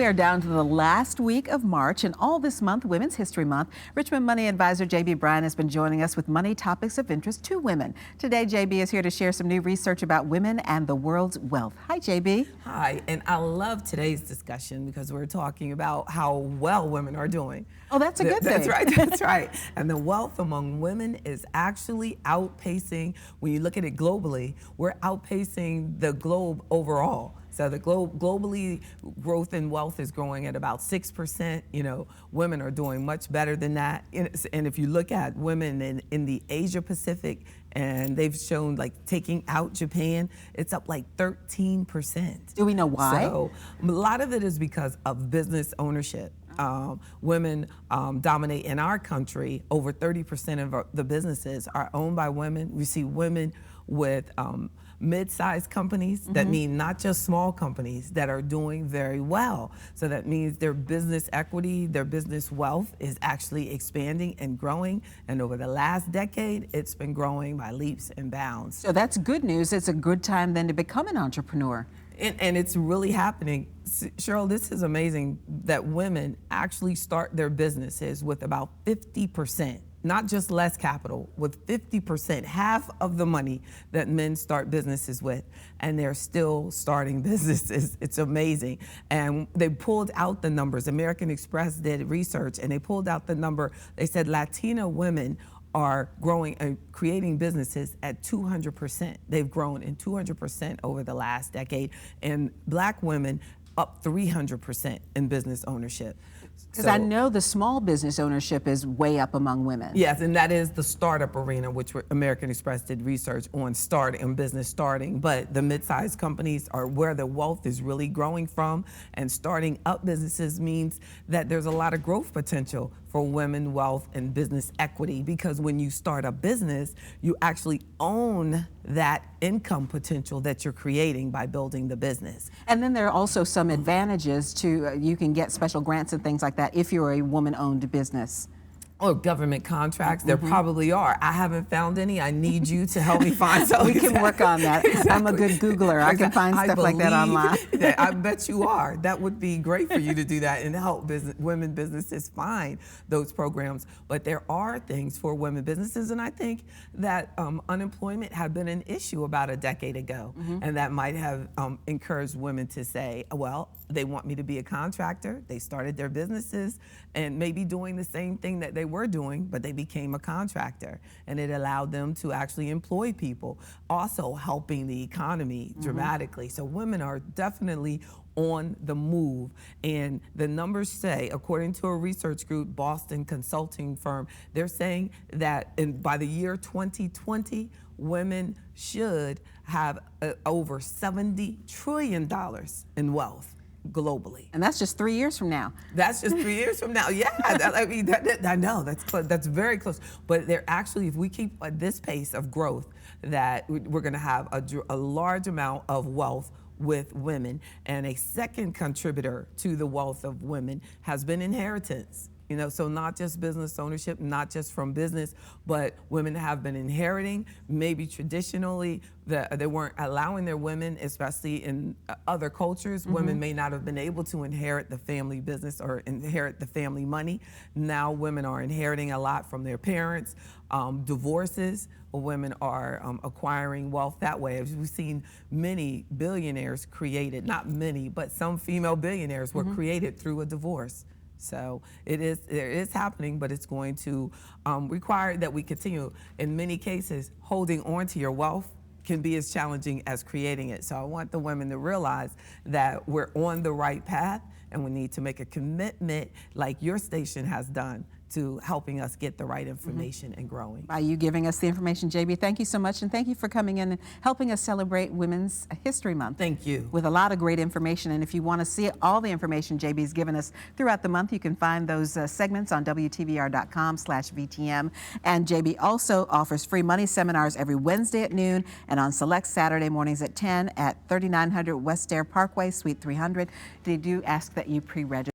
we are down to the last week of March, and all this month, Women's History Month, Richmond Money Advisor J.B. Bryan has been joining us with money topics of interest to women. Today, J.B. is here to share some new research about women and the world's wealth. Hi, J.B. Hi, and I love today's discussion because we're talking about how well women are doing. Oh, that's a good thing. That's right, that's right. And the wealth among women is actually outpacing, when you look at it globally, we're outpacing the globe overall. So the globally, growth in wealth is growing at about 6%. You know, women are doing much better than that. And if you look at women in the Asia Pacific, and they've shown, like, taking out Japan, it's up like 13%. Do we know why? So a lot of it is because of business ownership. Women dominate in our country. Over 30% of the businesses are owned by women. We see women with mid-sized companies, that mean not just small companies, that are doing very well. So that means their business equity, their business wealth is actually expanding and growing. And over the last decade, it's been growing by leaps and bounds. So that's good news. It's a good time then to become an entrepreneur. And it's really happening. Cheryl, this is amazing that women actually start their businesses with about 50%. Not just less capital, with 50%, half of the money that men start businesses with, and they're still starting businesses. It's amazing. And they pulled out the numbers. American Express did research, and they pulled out the number. They said Latina women are growing and creating businesses at 200%. They've grown in 200% over the last decade, and Black women up 300% in business ownership. Because I know the small business ownership is way up among women. Yes, and that is the startup arena, which American Express did research on business starting. But the mid-sized companies are where the wealth is really growing from, and starting up businesses means that there's a lot of growth potential for women, wealth, and business equity, because when you start a business, you actually own that income potential that you're creating by building the business. And then there are also some advantages to, you can get special grants and things like that if you're a woman-owned business. Or government contracts, there probably are. I haven't found any. I need you to help me find some. We can work on that. Exactly. I'm a good Googler. I can find stuff like that online. I bet you are. That would be great for you to do that and help women businesses find those programs. But there are things for women businesses, and I think that unemployment had been an issue about a decade ago, and that might have encouraged women to say, well, they want me to be a contractor. They started their businesses and maybe doing the same thing that they were doing, but they became a contractor, and it allowed them to actually employ people, also helping the economy dramatically. So women are definitely on the move, and the numbers say, according to a research group, Boston consulting firm, they're saying that by the year 2020, women should have over $70 trillion in wealth globally. And that's just 3 years from now. That's just 3 years from now. Yeah, I mean, I know that's very close. But they're actually, if we keep at this pace of growth, that we're going to have a large amount of wealth with women. And a second contributor to the wealth of women has been inheritance. You know, so not just business ownership, not just from business, but women have been inheriting. Maybe traditionally, they weren't allowing their women, especially in other cultures, women may not have been able to inherit the family business or inherit the family money. Now women are inheriting a lot from their parents. Divorces, women are acquiring wealth that way. As we've seen many billionaires created, not many, but some female billionaires were created through a divorce. So there is happening, but it's going to require that we continue. In many cases, holding on to your wealth can be as challenging as creating it. So I want the women to realize that we're on the right path, and we need to make a commitment, like your station has done, to helping us get the right information and growing. By you giving us the information, JB, thank you so much, and thank you for coming in and helping us celebrate Women's History Month. Thank you. With a lot of great information, and if you want to see all the information JB's given us throughout the month, you can find those segments on WTVR.com/VTM. And JB also offers free money seminars every Wednesday at noon and on select Saturday mornings at 10 at 3900 West Air Parkway, Suite 300. They do ask that you pre-register.